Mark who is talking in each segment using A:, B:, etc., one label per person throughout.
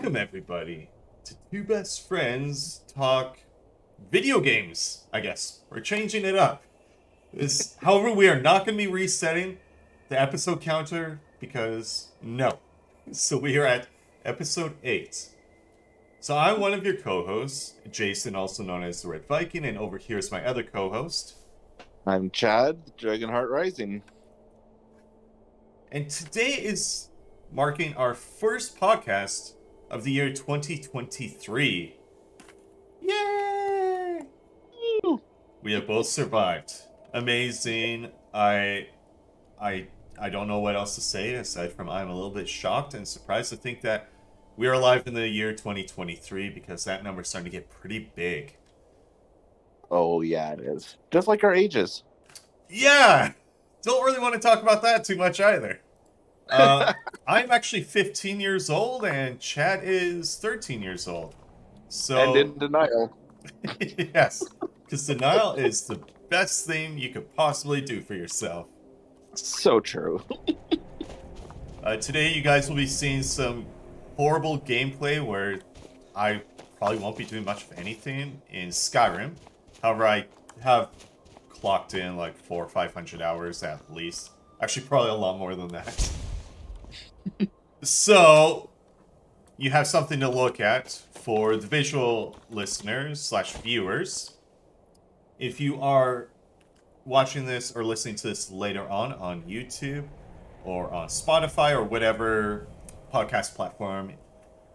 A: welcome everybody to Two Best Friends Talk Video Games, I guess. We're changing it up. However, we are not going to be resetting the episode counter because no. So we are at episode 8. So I'm one of your co-hosts, Jason, also known as the Red Viking, and over here is my other co-host.
B: I'm Chad, Dragonheart Rising.
A: And today is marking our first podcast of the year 2023. Yay!
B: Woo!
A: We have both survived. Amazing. I don't know what else to say aside from I'm a little bit shocked and surprised to think that we are alive in the year 2023 because that number's starting to get pretty big.
B: Oh, yeah, it is. Just like our ages.
A: Yeah! Don't really want to talk about that too much either. I'm actually 15 years old and Chad is 13 years old. So
B: And in denial.
A: yes, because denial is the best thing you could possibly do for yourself.
B: So true.
A: Today you guys will be seeing some horrible gameplay where I probably won't be doing much of anything in Skyrim. However, I have clocked in like 400 or 500 hours at least. Actually, probably a lot more than that. So, you have something to look at for the visual listeners / viewers. If you are watching this or listening to this later on YouTube or on Spotify or whatever podcast platform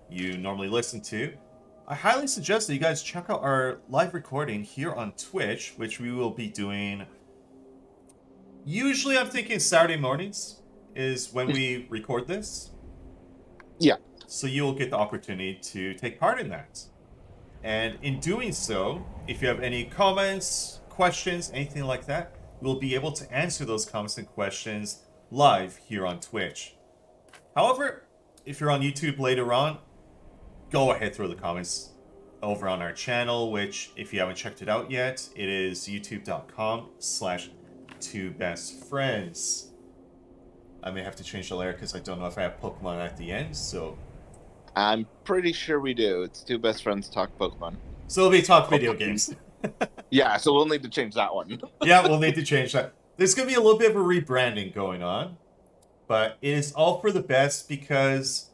A: you normally listen to, I highly suggest that you guys check out our live recording here on Twitch, which we will be doing. Usually I'm thinking Saturday mornings is when we record this.
B: Yeah.
A: So you'll get the opportunity to take part in that. And in doing so, if you have any comments, questions, anything like that, we'll be able to answer those comments and questions live here on Twitch. However, if you're on YouTube later on, go ahead, throw the comments over on our channel, which if you haven't checked it out yet, it is youtube.com/twobestfriends. I may have to change the layer because I don't know if I have Pokemon at the end, so...
B: I'm pretty sure we do. It's Two Best Friends Talk Pokemon.
A: So it'll be talk video games.
B: Yeah, so we'll need to change that one.
A: Yeah, we'll need to change that. There's going to be a little bit of a rebranding going on, but it is all for the best because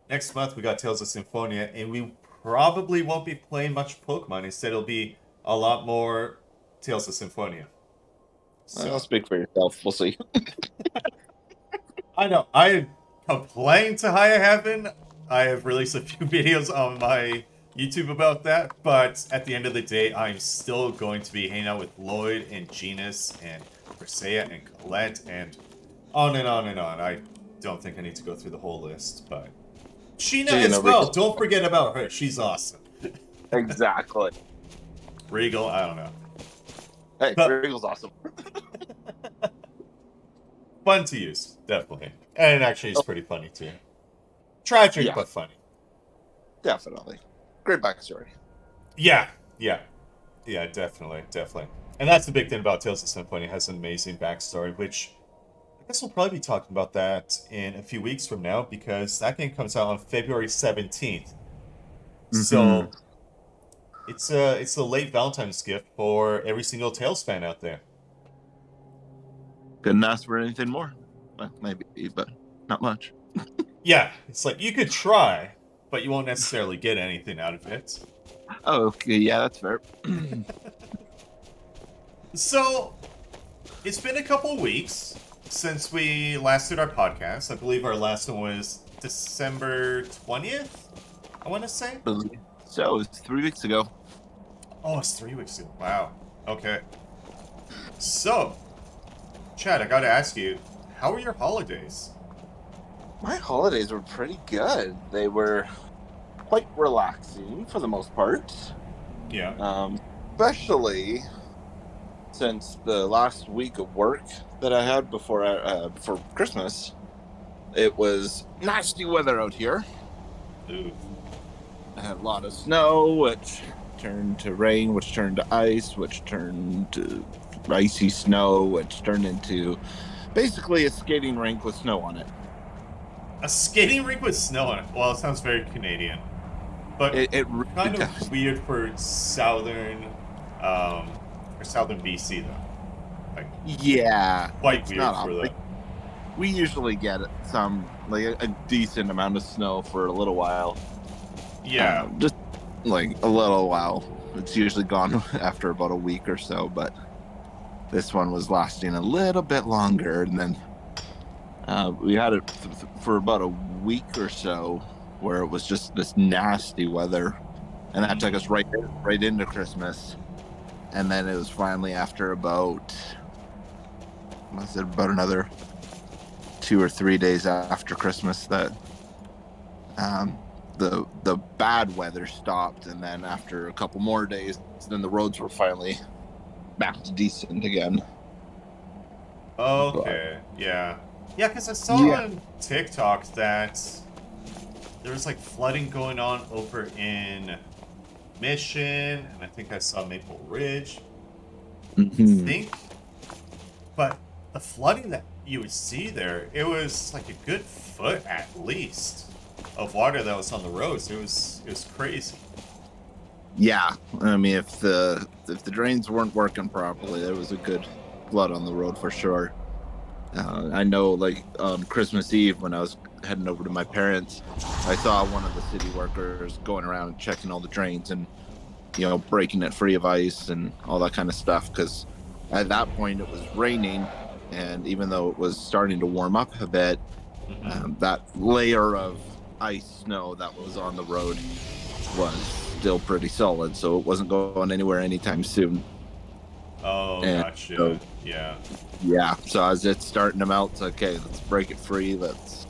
A: next month we got Tales of Symphonia, and we probably won't be playing much Pokemon. Instead, it'll be a lot more Tales of Symphonia.
B: So, I'll speak for yourself. We'll see.
A: I know. I complained to High Heaven. I have released a few videos on my YouTube about that, but at the end of the day, I'm still going to be hanging out with Lloyd and Genus and Persea and Colette and on and on and on. I don't think I need to go through the whole list, but Sheena as well. Don't forget about her. She's awesome.
B: Exactly.
A: Regal, I don't know.
B: Hey, Regal's awesome.
A: Fun to use, definitely. And actually, it's pretty funny too. Tragic, but funny.
B: Definitely. Great backstory.
A: Yeah, definitely. And that's the big thing about Tales of Symphonia. It has an amazing backstory, which I guess we'll probably be talking about that in a few weeks from now because that game comes out on February 17th. Mm-hmm. So it's a late Valentine's gift for every single Tales fan out there.
B: Couldn't ask for anything more. Well, maybe, but not much.
A: Yeah, it's like you could try, but you won't necessarily get anything out of it.
B: Oh, okay, yeah, that's fair.
A: So, it's been a couple weeks since we last did our podcast. I believe our last one was December 20th, I want to say.
B: So, it was 3 weeks ago.
A: Oh, it's 3 weeks ago. Wow. Okay. So, Chad, I gotta ask you, how were your holidays?
B: My holidays were pretty good. They were quite relaxing for the most part.
A: Yeah.
B: Especially since the last week of work that I had before Christmas, it was nasty weather out here.
A: Ooh.
B: I had a lot of snow, which turned to rain, which turned to ice, which turned to icy snow, which turned into basically a skating rink with snow on it.
A: A skating rink with snow on it. Well, it sounds very Canadian, but
B: It really
A: kind
B: does.
A: of weird for southern BC though. Like
B: Yeah,
A: quite
B: it's
A: weird
B: not
A: for
B: odd.
A: the.
B: We usually get some like a decent amount of snow for a little while.
A: Yeah.
B: Just like a little while. It's usually gone after about a week or so, but this one was lasting a little bit longer, and then we had it for about a week or so where it was just this nasty weather, and that took us right into Christmas, and then it was finally after about another 2 or 3 days after Christmas that the bad weather stopped, and then after a couple more days, then the roads were finally back to decent again.
A: Okay. Yeah. Yeah, because I saw on TikTok that there was like flooding going on over in Mission, and I think I saw Maple Ridge. I think, but the flooding that you would see there, it was like a good foot at least of water that was on the roads. It was crazy.
B: Yeah, I mean, if the drains weren't working properly, there was a good flood on the road for sure. I know, like on Christmas Eve when I was heading over to my parents, I saw one of the city workers going around checking all the drains and breaking it free of ice and all that kind of stuff. Because at that point it was raining, and even though it was starting to warm up a bit, that layer of ice snow that was on the road was still pretty solid, so it wasn't going anywhere anytime soon.
A: Oh,
B: And
A: gotcha.
B: so-
A: Yeah.
B: So as it's starting to melt, it's okay, let's break it free. Let's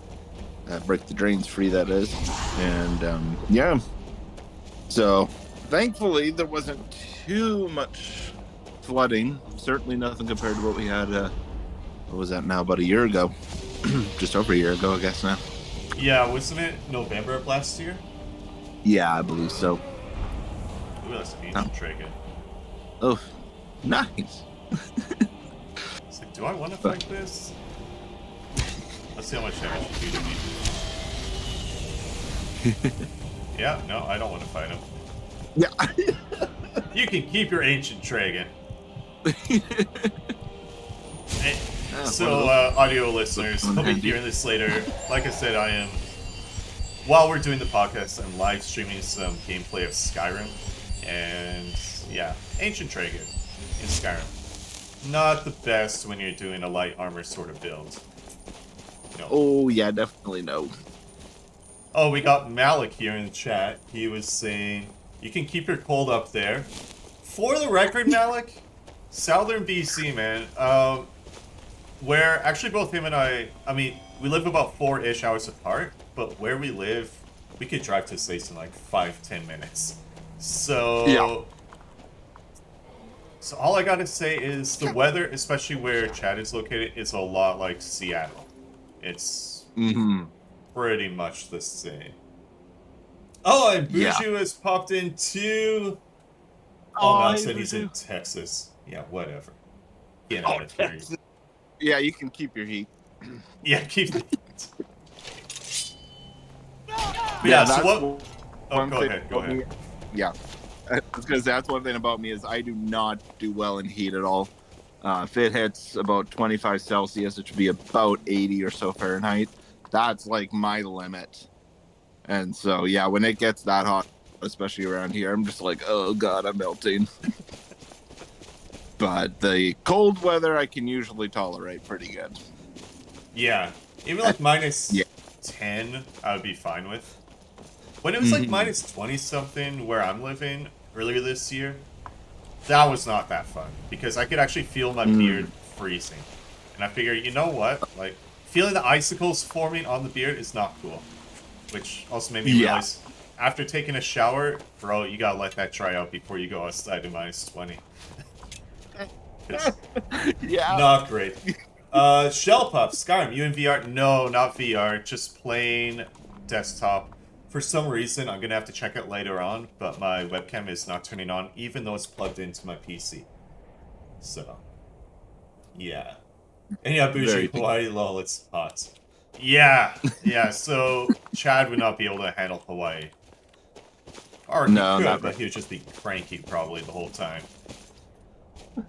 B: break the drains free, that is. And so thankfully there wasn't too much flooding. Certainly nothing compared to what we had. What was that now? About a year ago, just over a year ago, I guess now.
A: Yeah, wasn't it November of last year?
B: Yeah, I believe so.
A: Ooh, that's an ancient Dragon.
B: Oh, nice.
A: It's like, do I want to fight this? Let's see how much damage you do to me. Yeah, no, I don't want to fight him.
B: Yeah.
A: You can keep your ancient dragon. So, audio listeners, I'll be hearing this later. Like I said, while we're doing the podcast, I'm live streaming some gameplay of Skyrim. And, yeah, Ancient Dragon in Skyrim. Not the best when you're doing a light armor sort of build.
B: Oh, yeah, definitely no.
A: Oh, we got Malik here in the chat. He was saying, you can keep your cold up there. For the record, Malik, Southern BC, man, where actually both him and I mean, we live about 4-ish hours apart, but where we live, we could drive to States in like 5-10 minutes. So,
B: Yeah.
A: So all I gotta say is the weather, especially where Chad is located, is a lot like Seattle. It's pretty much the same. Oh, and Buju has popped in too. Oh, Mal said he's in Texas. Yeah, whatever. Get out of here.
B: Yeah, you can keep your heat.
A: Yeah, keep the yeah, so what? Oh, go ahead.
B: Yeah. Because that's one thing about me is I do not do well in heat at all. If it hits about 25 Celsius, it should be about 80 or so Fahrenheit. That's like my limit. And so, yeah, when it gets that hot, especially around here, I'm just like, oh god, I'm melting. But the cold weather I can usually tolerate pretty good.
A: Yeah, even like minus 10, I would be fine with. When it was like minus 20 something where I'm living earlier this year, that was not that fun because I could actually feel my beard freezing. And I figured, you know what? Like, feeling the icicles forming on the beard is not cool. Which also made me realize, after taking a shower, bro, you gotta let that dry out before you go outside to minus 20.
B: Yeah.
A: Not great. Shell Puff, Skyrim, you in VR? No, not VR, just plain desktop. For some reason, I'm gonna have to check it later on, but my webcam is not turning on, even though it's plugged into my PC. So, yeah. And yeah, Bougie, Hawaii, lol, it's hot. Yeah, yeah. So Chad would not be able to handle Hawaii, or he
B: No,
A: could,
B: not
A: but
B: right.
A: he would just be cranky probably the whole time.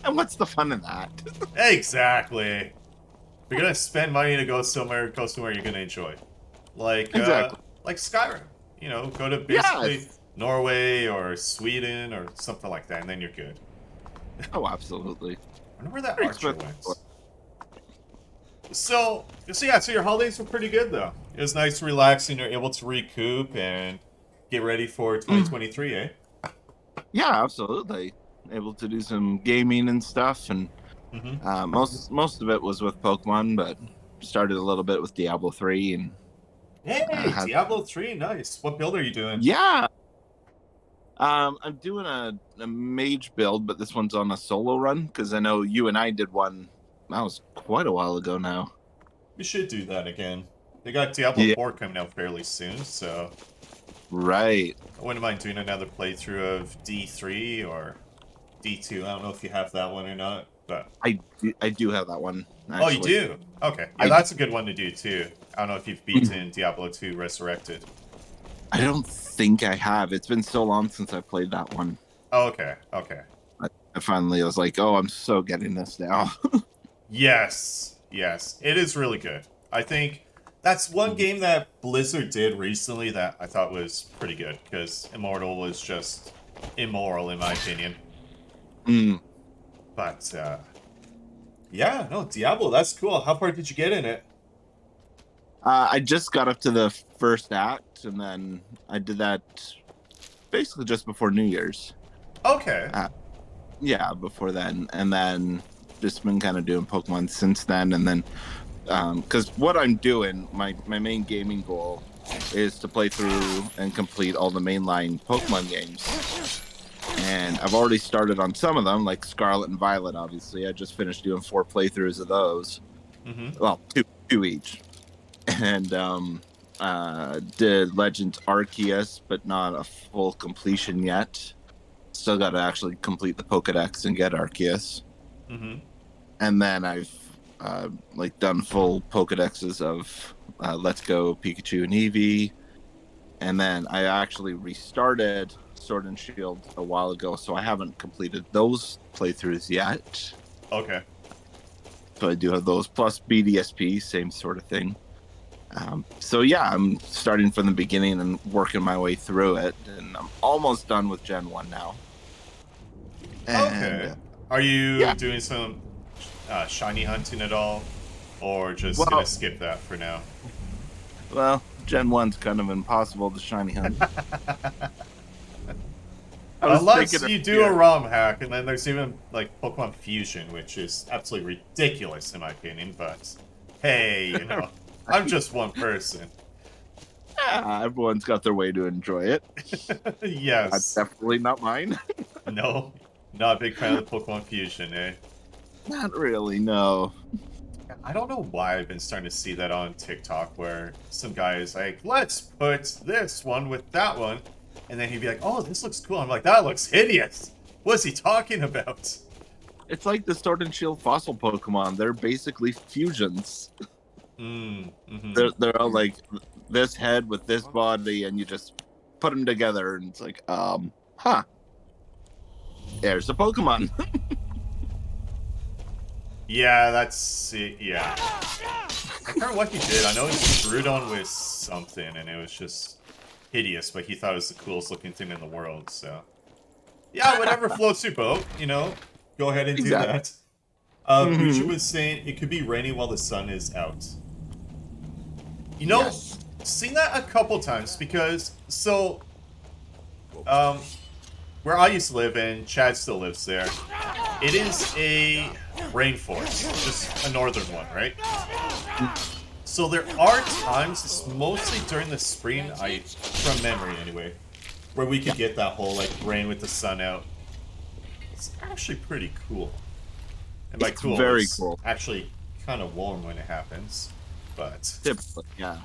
B: And what's the fun in that?
A: Exactly. If you're gonna spend money to go somewhere you're gonna enjoy,
B: Exactly.
A: like Skyrim. You know, go to basically
B: Yes.
A: Norway or Sweden or something like that, and then you're good.
B: Oh, absolutely.
A: I wonder where that
B: Very
A: archer
B: expensive.
A: went. So yeah, so your holidays were pretty good though. It was nice, relaxing. You're able to recoup and get ready for
B: Mm,
A: 2023, eh?
B: yeah, absolutely. Able to do some gaming and stuff, and
A: Mm-hmm.
B: most of it was with Pokemon, but started a little bit with Diablo 3 and
A: Hey,
B: had
A: Diablo 3, nice. What build are you doing?
B: yeah. I'm doing a mage build, but this one's on a solo run because I know you and I did one. That was quite a while ago now.
A: We should do that again. They got Diablo
B: Yeah,
A: 4 coming out fairly soon, so
B: right.
A: I wouldn't mind doing another playthrough of D3 or D2. I don't know if you have that one or not, but
B: I do have that one
A: oh, you
B: actually.
A: do? Okay, yeah,
B: I
A: that's a good one to do too. I don't know if you've beaten Diablo 2 Resurrected.
B: I don't think I have. It's been so long since I played that one.
A: Oh, okay, okay.
B: I finally was like, oh, I'm so getting this now.
A: Yes, yes, it is really good. I think that's one game that Blizzard did recently that I thought was pretty good because Immortal was just immoral in my opinion.
B: Mm.
A: But yeah, no, Diablo, that's cool. How far did you get in it?
B: I just got up to the first act, and then I did that basically just before New Year's.
A: Okay.
B: Uh, yeah, before then, and then just been kind of doing Pokemon since then, and then because what I'm doing, my main gaming goal is to play through and complete all the mainline Pokemon games. And I've already started on some of them, like Scarlet and Violet. Obviously, I just finished doing 4 playthroughs of those.
A: Mm-hmm.
B: Well, two each, and did Legends Arceus, but not a full completion yet. Still got to actually complete the Pokedex and get Arceus.
A: Mm-hmm.
B: And then I've like done full Pokedexes of Let's Go Pikachu and Eevee, and then I actually restarted Sword and Shield a while ago, so I haven't completed those playthroughs yet.
A: Okay.
B: So I do have those plus BDSP, same sort of thing. So yeah, I'm starting from the beginning and working my way through it, and I'm almost done with Gen 1 now. And
A: Okay. Are you
B: yeah,
A: doing some shiny hunting at all? Or just gonna
B: well,
A: skip that for now?
B: well, Gen 1's kind of impossible to shiny hunt. I was
A: Unless
B: thinking
A: you do a
B: earlier,
A: ROM hack, and then there's even like Pokemon Fusion, which is absolutely ridiculous in my opinion, but hey, you know, I'm just one person.
B: yeah, everyone's got their way to enjoy it. That's
A: Yes.
B: definitely not mine.
A: No, not a big fan of the Pokemon Fusion, eh?
B: Not really, no.
A: I don't know why I've been starting to see that on TikTok where some guy is like, let's put this one with that one. And then he'd be like, oh, this looks cool. I'm like, that looks hideous. What's he talking about?
B: It's like the Sword and Shield fossil Pokemon. They're basically fusions.
A: Mm-hmm.
B: They're all like this head with this body, and you just put them together, and it's like, huh. There's a Pokemon.
A: Yeah, that's it. Yeah. I can't remember what he did. I know he screwed on with something, and it was just hideous, but he thought it was the coolest looking thing in the world, so. Yeah, whatever floats your boat, you know. Go ahead and do
B: Exactly.
A: that. Buju
B: Hmm.
A: was saying it could be raining while the sun is out. You know,
B: Yes.
A: seen that a couple times because, so, um, where I used to live, and Chad still lives there, it is a rainforest, just a northern one, right? So there are times, it's mostly during the spring, from memory anyway, where we could get that whole like rain with the sun out. It's actually pretty cool. And by
B: It's
A: cool,
B: very
A: it's
B: cool.
A: actually kind of warm when it happens. But
B: Typically, yeah.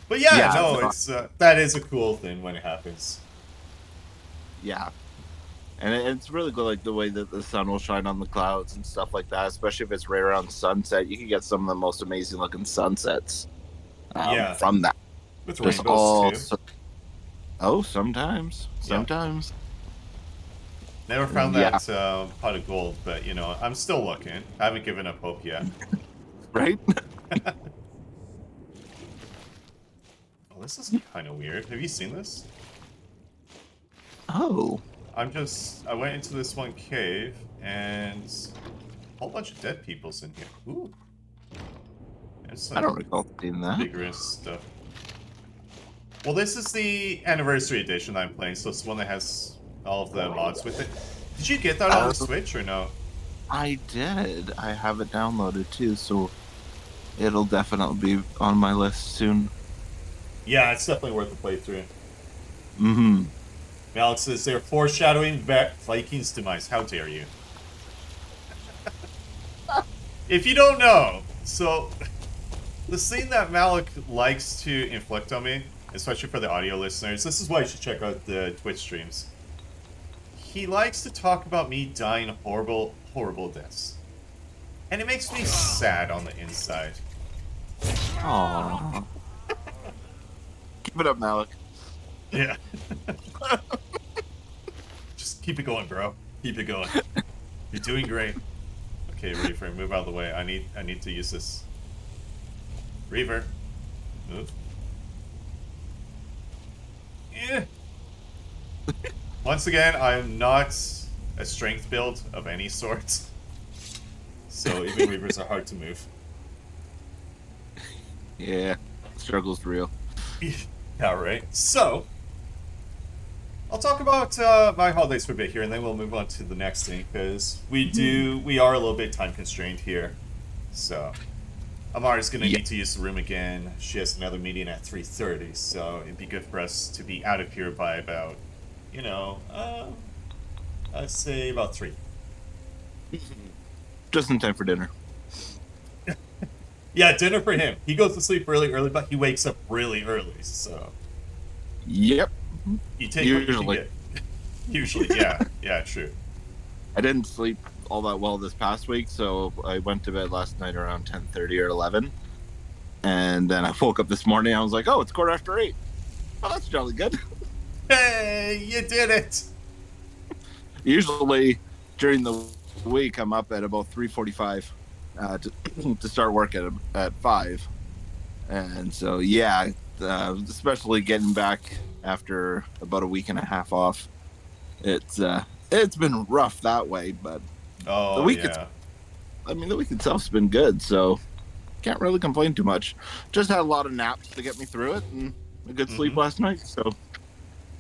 A: yeah,
B: Yeah.
A: no,
B: No,
A: it's that is a cool thing when it happens.
B: yeah. And it's really good, like the way that the sun will shine on the clouds and stuff like that. Especially if it's right around sunset, you can get some of the most amazing looking sunsets
A: Yeah,
B: from that.
A: with
B: Just
A: rainbows
B: all.
A: too.
B: Oh, sometimes,
A: Yeah.
B: sometimes.
A: Never found
B: Yeah.
A: that pot of gold, but you know, I'm still looking. I haven't given up hope yet.
B: Right.
A: Oh, this is kind of weird. Have you seen this?
B: Oh,
A: I went into this one cave, and a whole bunch of dead people's in here. Ooh. There's some
B: I don't recall seeing that.
A: vigorous stuff. Well, this is the anniversary edition I'm playing, so it's the one that has all of the mods with it. Did you get that on the Switch or no?
B: I did. I have it downloaded too, so it'll definitely be on my list soon.
A: Yeah, it's definitely worth the playthrough.
B: Mm-hmm.
A: Alex says they're foreshadowing Vikings' demise. How dare you? If you don't know, so the scene that Malik likes to inflict on me, especially for the audio listeners, this is why you should check out the Twitch streams. He likes to talk about me dying horrible, horrible deaths. And it makes me sad on the inside.
B: Aww. Keep it up, Malik.
A: Yeah. Just keep it going, bro. Keep it going. You're doing great. Okay, Reaver, move out of the way. I need to use this. Reaver, move. Yeah. Once again, I'm not a strength build of any sort. So even Reavers are hard to move.
B: Yeah, struggle's real.
A: Yeah, right. So, I'll talk about my holidays for a bit here, and then we'll move on to the next thing, because we are a little bit time constrained here. So, Amara's going to need to use the room again. She has another meeting at 3:30, so it'd be good for us to be out of here by about, you know, I'd say about 3.
B: Just in time for dinner.
A: Yeah, dinner for him. He goes to sleep really early, but he wakes up really early, so...
B: Yep.
A: You take what you can get. Usually, yeah. Yeah, true.
B: I didn't sleep all that well this past week, so I went to bed last night around 10:30 or 11. And then I woke up this morning, I was like, oh, it's 8:15. Oh, that's jolly good.
A: Hey, you did it!
B: Usually, during the week, I'm up at about 3:45 to start work at 5. And so, yeah, especially getting back after about a week and a half off, it's been rough that way, but
A: Oh,
B: the week
A: yeah.
B: the week itself's been good, so can't really complain too much. Just had a lot of naps to get me through it, and a good sleep last night, so...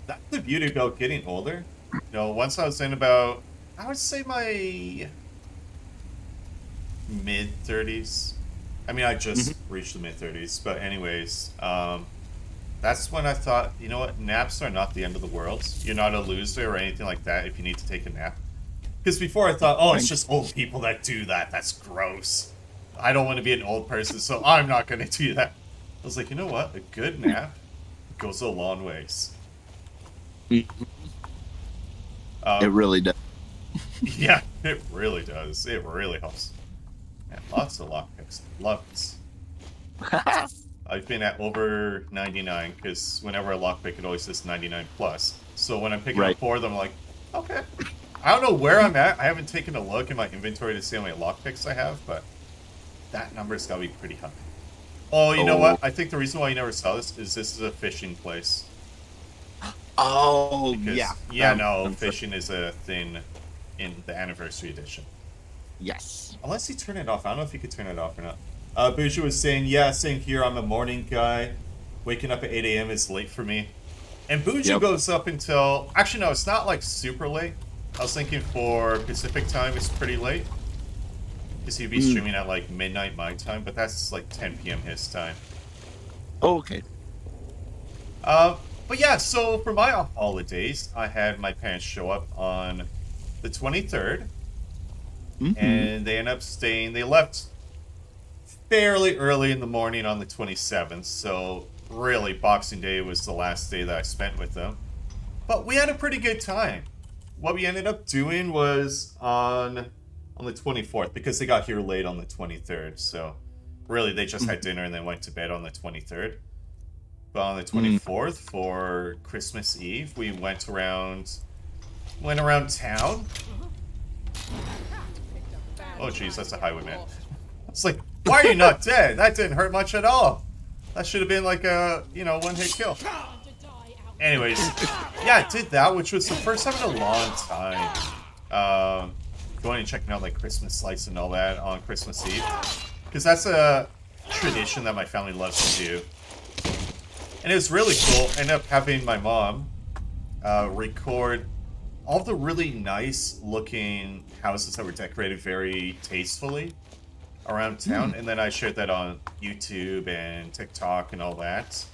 A: That's the beauty about getting older. You know, once I was in about, I would say my mid-30s. I mean, I just reached the mid-30s, but anyways, that's when I thought, you know what, naps are not the end of the world. You're not a loser or anything like that if you need to take a nap. Because before I thought, oh, it's just old people that do that. That's gross. I don't want to be an old person, so I'm not going to do that. I was like, you know what, a good nap goes a long ways.
B: It really does.
A: Yeah, it really does. It really helps. Man, lots of lockpicks. Lots. I've been at over 99, because whenever I lockpick, it always says 99 plus. So when I'm picking up 4 of them, I'm like, okay. I don't know where I'm at. I haven't taken a look in my inventory to see how many lockpicks I have, but that number's got to be pretty high. Oh, you know what? I think the reason why you never saw this is a fishing place.
B: Oh,
A: Because,
B: yeah.
A: no, fishing is a thing in the anniversary edition.
B: Yes.
A: Unless you turn it off. I don't know if you could turn it off or not. Buju was saying, yeah, same here. I'm a morning guy. Waking up at 8 a.m. is late for me. And Buju goes up until... Actually, no, it's not like super late. I was thinking for Pacific time, it's pretty late. Because he'd be streaming at like midnight my time, but that's like 10 p.m. his time.
B: Oh, okay.
A: But yeah, so for my holidays, I had my parents show up on the 23rd. And they ended up staying... They left fairly early in the morning on the 27th, so really Boxing Day was the last day that I spent with them. But we had a pretty good time. what we ended up doing was on the 24th, because they got here late on the 23rd. So really, they just had dinner and then went to bed on the 23rd. But on the 24th for Christmas Eve, we went around town. Oh jeez, that's a highwayman. It's like, why are you not dead? That didn't hurt much at all. That should have been like a, one-hit kill. Anyways, yeah, I did that, which was the first time in a long time. Going and checking out like Christmas lights and all that on Christmas Eve. Because that's a tradition that my family loves to do. And it was really cool. I ended up having my mom record all the really nice looking houses that were decorated very tastefully around town. And then I shared that on YouTube and TikTok and all that.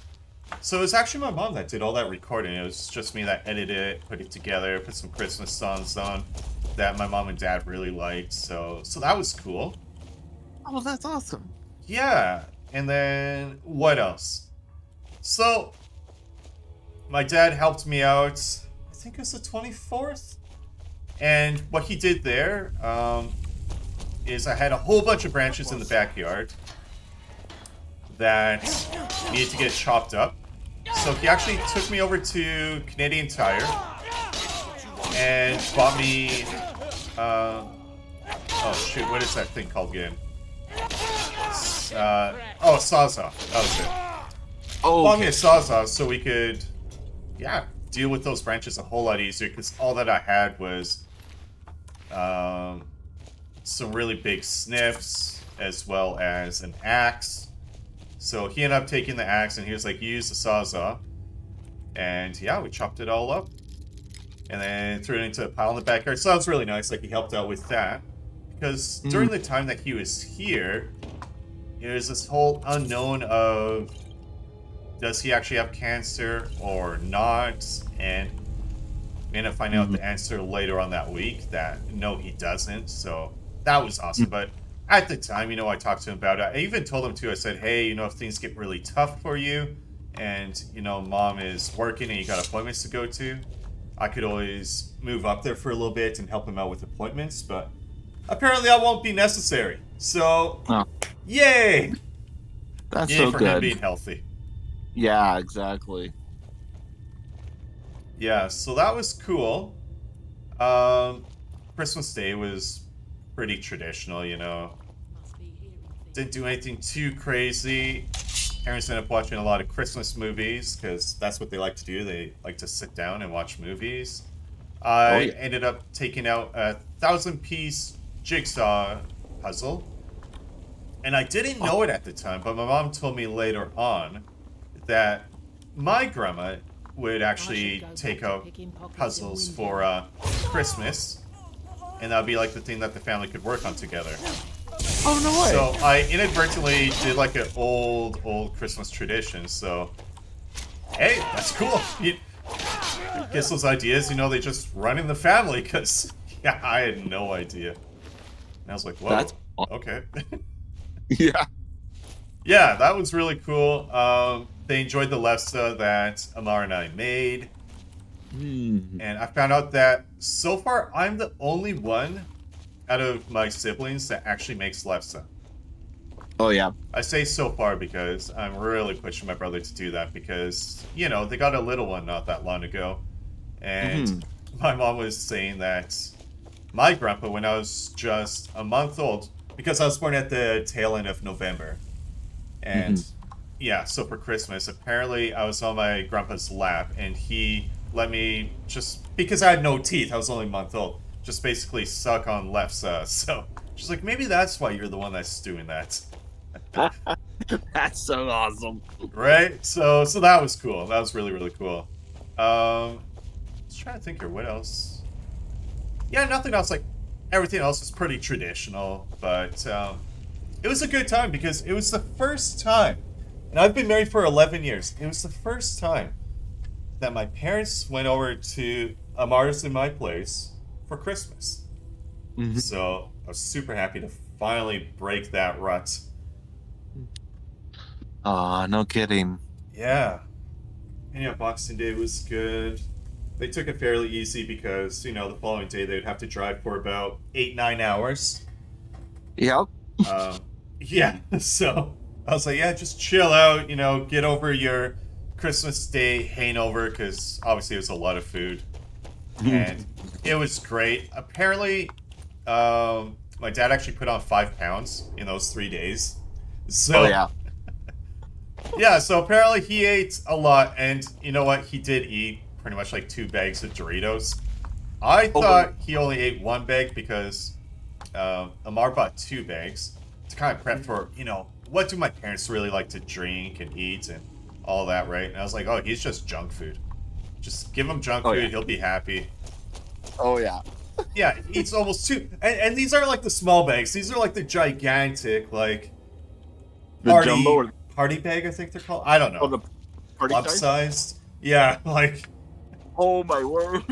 A: So it was actually my mom that did all that recording. It was just me that edited it, put it together, put some Christmas songs on that my mom and dad really liked. So that was cool.
B: Oh, that's awesome.
A: Yeah. And then what else? So, my dad helped me out, I think it was the 24th. And what he did there is I had a whole bunch of branches in the backyard that needed to get chopped up. So he actually took me over to Canadian Tire and bought me, oh shoot, what is that thing called again? Sawzall. That was it. Bought me a sawzall so we could, deal with those branches a whole lot easier, because all that I had was some really big snips as well as an axe. So he ended up taking the axe and he was like, use the sawzall. And yeah, we chopped it all up and then threw it into a pile in the backyard. So that was really nice, like he helped out with that. Because during the time that he was here, there's this whole unknown of, does he actually have cancer or not? And we ended up finding out the answer later on that week that no, he doesn't. So that was awesome. But at the time, I talked to him about it. I even told him too, I said, hey, if things get really tough for you and, mom is working and you got appointments to go to, I could always move up there for a little bit and help him out with appointments. But apparently that won't be necessary. So, yay!
B: That's
A: yay
B: so
A: for
B: good.
A: him being healthy.
B: Yeah, exactly.
A: Yeah, so that was cool. Christmas Day was pretty traditional, Didn't do anything too crazy. Parents ended up watching a lot of Christmas movies, because that's what they like to do. They like to sit down and watch movies. I ended up taking out a 1,000-piece jigsaw puzzle. And I didn't know it at the time, but my mom told me later on that my grandma would actually take out puzzles for Christmas, and that would be like the thing that the family could work on together.
B: Oh, no way.
A: So I inadvertently did like an old Christmas tradition, so hey, that's cool. I guess those ideas, they just run in the family, because I had no idea. And I was like, whoa,
B: That's
A: okay.
B: Yeah.
A: Yeah, that was really cool. They enjoyed the lefse that Amar and I made. And I found out that so far I'm the only one out of my siblings that actually makes lefse.
B: Oh, yeah.
A: I say so far because I'm really pushing my brother to do that, because, they got a little one not that long ago. And my mom was saying that my grandpa, when I was just a month old, because I was born at the tail end of November. And so for Christmas, apparently I was on my grandpa's lap and he let me, just because I had no teeth, I was only a month old, just basically suck on lefse. So she's like, maybe that's why you're the one that's doing that.
B: That's so awesome.
A: Right? So that was cool. That was really, really cool. Let's try to think here, what else? Yeah, nothing else. Like, everything else is pretty traditional, but it was a good time because it was the first time, and I've been married for 11 years, it was the first time that my parents went over to Amar's and my place for Christmas. So I was super happy to finally break that rut.
B: Aw, no kidding.
A: Yeah. And yeah, Boxing Day was good. They took it fairly easy because, the following day they'd have to drive for about 8-9 hours.
B: Yep.
A: Um, yeah, so I was like, yeah, just chill out, get over your Christmas Day hangover because obviously it was a lot of food. And it was great. Apparently, my dad actually put on 5 pounds in those 3 days. So,
B: Oh yeah.
A: yeah, so apparently he ate a lot, and you know what? He did eat pretty much like 2 bags of Doritos. I thought he only ate 1 bag because Amar bought 2 bags to kind of prep for, what do my parents really like to drink and eat and all that, right? And I was like, oh, he's just junk food. Just give him junk food,
B: yeah.
A: he'll be happy.
B: Oh yeah.
A: Yeah, he eats almost 2. And these aren't like the small bags. These are like the gigantic, like,
B: The jumbo or
A: party bag, I think they're called. I don't know.
B: the party
A: Club
B: size?
A: sized. Yeah, like,
B: Oh my word.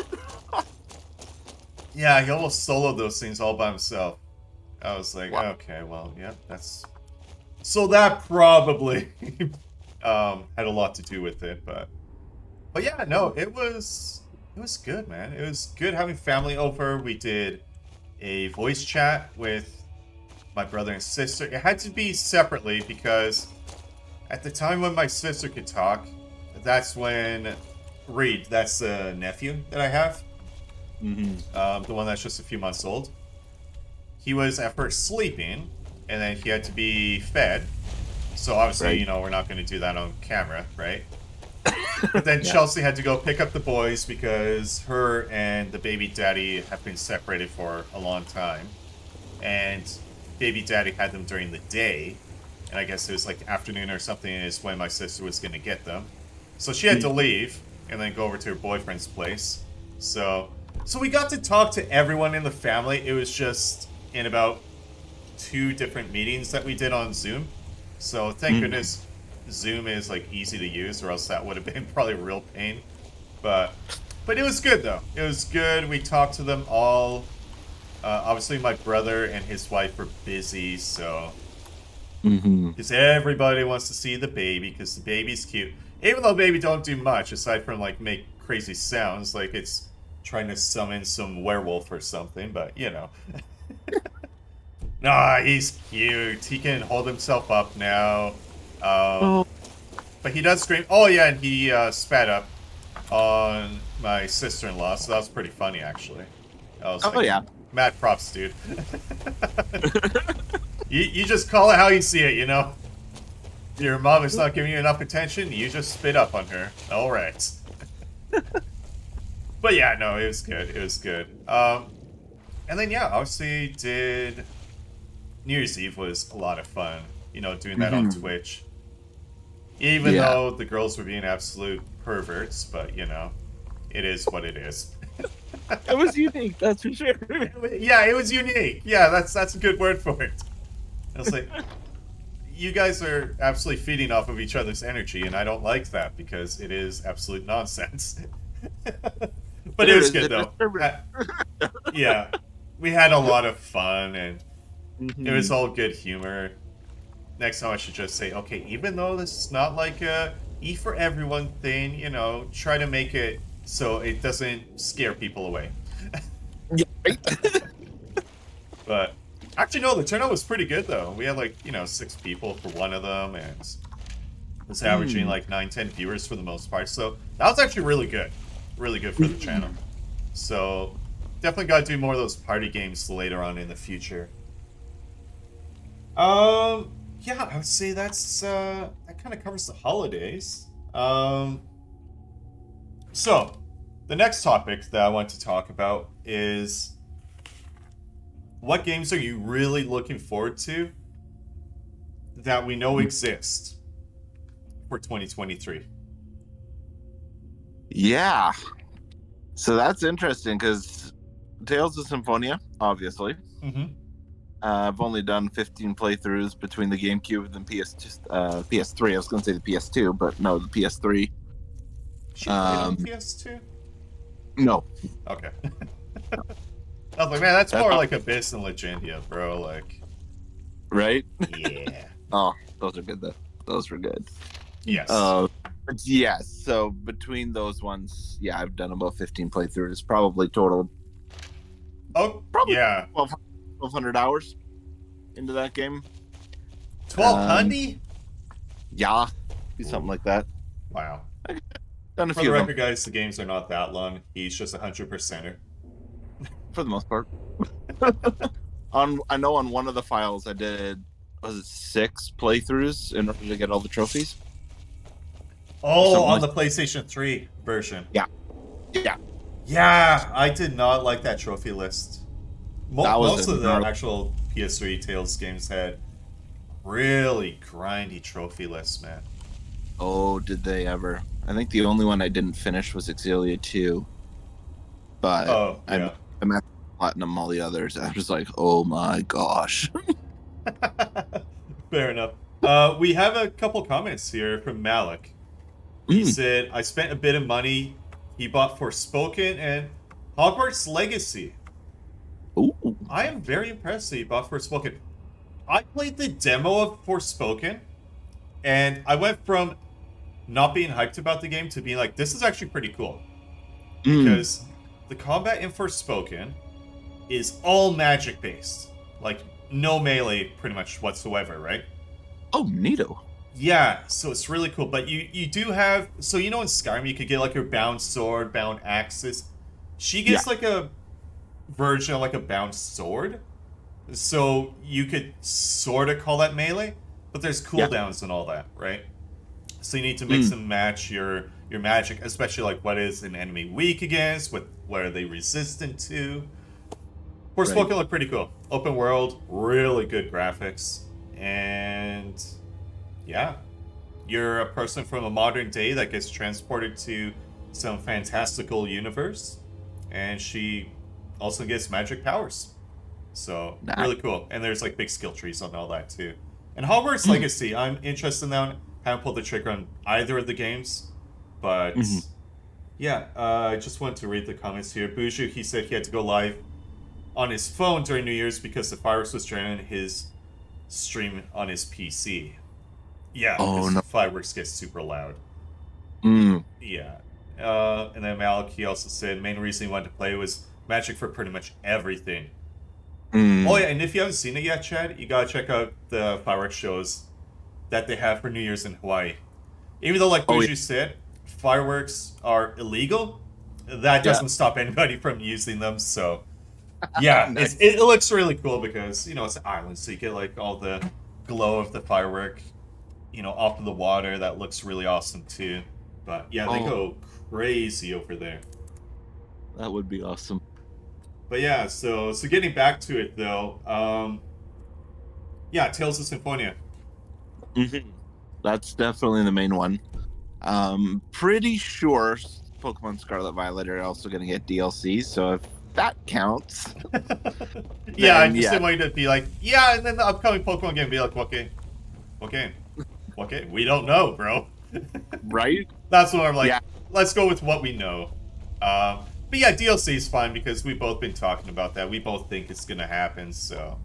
A: yeah, he almost soloed those things all by himself. I was like,
B: Wow.
A: okay, well, yeah, that's... So that probably had a lot to do with it, but yeah, no, it was good, man. It was good having family over. We did a voice chat with my brother and sister. It had to be separately because at the time when my sister could talk, that's when Reed, that's a nephew that I have, the one that's just a few months old. He was at first sleeping, and then he had to be fed. So obviously,
B: Right.
A: we're not going to do that on camera, right? But then Chelsea had to go pick up the boys because her and the baby daddy have been separated for a long time. And baby daddy had them during the day. And I guess it was like afternoon or something is when my sister was going to get them. So she had to leave and then go over to her boyfriend's place. So we got to talk to everyone in the family. It was just in about 2 different meetings that we did on Zoom. So thank goodness Zoom is like easy to use, or else that would have been probably a real pain. But it was good though. It was good. We talked to them all. Obviously, my brother and his wife were busy, so because everybody wants to see the baby because the baby's cute. Even though baby don't do much aside from like make crazy sounds, like it's trying to summon some werewolf or something. But nah, he's cute. He can hold himself up now. But he does scream. Oh yeah, and he spat up on my sister-in-law, so that was pretty funny actually. I was like,
B: yeah.
A: mad props, dude. you just call it how you see it, Your mom is not giving you enough attention, you just spit up on her. All right. But yeah, no, it was good. It was good. And then obviously did New Year's Eve was a lot of fun. Doing that on Twitch. Even though the girls were being absolute perverts, but it is what it is.
B: It was unique, that's for sure.
A: Yeah, it was unique. Yeah, that's a good word for it. I was like, you guys are absolutely feeding off of each other's energy, and I don't like that because it is absolute nonsense. But it was good though. Yeah, we had a lot of fun, and it was all good humor. Next time I should just say, okay, even though this is not like a eat for everyone thing, try to make it so it doesn't scare people away. But actually, no, the turnout was pretty good though. We had 6 people for one of them, and it was averaging 9-10 viewers for the most part. So that was actually really good for the channel. So definitely got to do more of those party games later on in the future. Yeah, I would say that kind of covers the holidays. So, the next topic that I want to talk about is what games are you really looking forward to that we know exist for 2023?
B: Yeah. So that's interesting because Tales of Symphonia, obviously.
A: Mm-hmm.
B: I've only done 15 playthroughs between the GameCube and PS3. I was going to say the PS2, but no, the PS3.
A: She played on PS2?
B: No.
A: Okay. I was like, man, that's more like Abyss and Legendia, bro. Like,
B: right?
A: yeah.
B: Oh, those are good though. Those were good.
A: Yes.
B: But yes, so between those ones, yeah, I've done about 15 playthroughs, probably total,
A: Oh,
B: probably
A: yeah.
B: 1,200 hours into that game. Um,
A: 1200?
B: yeah, be something
A: Ooh,
B: like that.
A: wow.
B: Done a
A: For the
B: few of them
A: record, guys, the games are not that long. He's just 100%er.
B: for the most part. I know on one of the files I did, was it 6 playthroughs in order to get all the trophies or
A: Oh,
B: something
A: on
B: like.
A: the PlayStation 3 version.
B: Yeah, yeah,
A: Yeah, I did not like that trophy list.
B: that was
A: Most
B: a
A: of the
B: gnarly.
A: actual PS3 Tales games had really grindy trophy lists, man.
B: Oh, did they ever? I think the only one I didn't finish was Exilia 2, but
A: Oh,
B: I'm
A: yeah.
B: I'm at platinum all the others. I was like, oh my gosh.
A: Fair enough. We have a couple comments here from Malik. He
B: Mm.
A: said, I spent a bit of money he bought Forspoken and Hogwarts Legacy.
B: Ooh.
A: I am very impressed that he bought Forspoken. I played the demo of Forspoken, and I went from not being hyped about the game to being like, this is actually pretty cool.
B: Mm.
A: Because the combat in Forspoken is all magic based. Like, no melee pretty much whatsoever, right?
B: Oh, neato.
A: Yeah, so it's really cool. But you do have, so you know in Skyrim you could get like your bound sword, bound axes. She
B: Yeah.
A: gets like a version of like a bound sword. So you could sort of call that melee, but there's
B: Yeah.
A: cooldowns and all that, right? So you need to mix
B: Mm.
A: and match your magic, especially like what is an enemy weak against, what are they resistant to.
B: Right.
A: Forspoken looked pretty cool. Open world, really good graphics, and yeah, you're a person from a modern day that gets transported to some fantastical universe, and she also gets magic powers. So
B: Nah.
A: really cool. And there's like big skill trees on all that too. And Hogwarts
B: Mm.
A: Legacy, I'm interested in that one. Haven't pulled the trigger on either of the games, but
B: Hmm.
A: yeah, I just wanted to read the comments here. Buju, he said he had to go live on his phone during New Year's because the fireworks was draining his stream on his PC. Yeah,
B: Oh
A: because
B: no.
A: fireworks get super loud.
B: Mm.
A: Yeah. And then Malik, he also said main reason he wanted to play was magic for pretty much everything. Oh
B: Mm.
A: yeah, and if you haven't seen it yet, Chad, you gotta check out the fireworks shows that they have for New Year's in Hawaii. Even though, like
B: Oh yeah.
A: Buju said, fireworks are illegal, that
B: Yeah.
A: doesn't stop anybody from using them. So yeah,
B: Nice.
A: it looks really cool because it's an island, so you get like all the glow of the firework, off of the water. That looks really awesome too. But yeah, they
B: Oh,
A: go crazy over there.
B: that would be awesome.
A: But yeah, so getting back to it though, yeah, Tales of Symphonia.
B: Hmm. That's definitely the main one. Pretty sure Pokemon Scarlet Violet are also going to get DLC, so if that counts,
A: Yeah, I
B: then
A: just
B: yeah,
A: didn't want you to be like, yeah, and then the upcoming Pokemon game be like, okay, we don't know, bro.
B: right?
A: That's what I'm like.
B: Yeah.
A: Let's go with what we know. But yeah, DLC is fine because we've both been talking about that. We both think it's gonna happen, so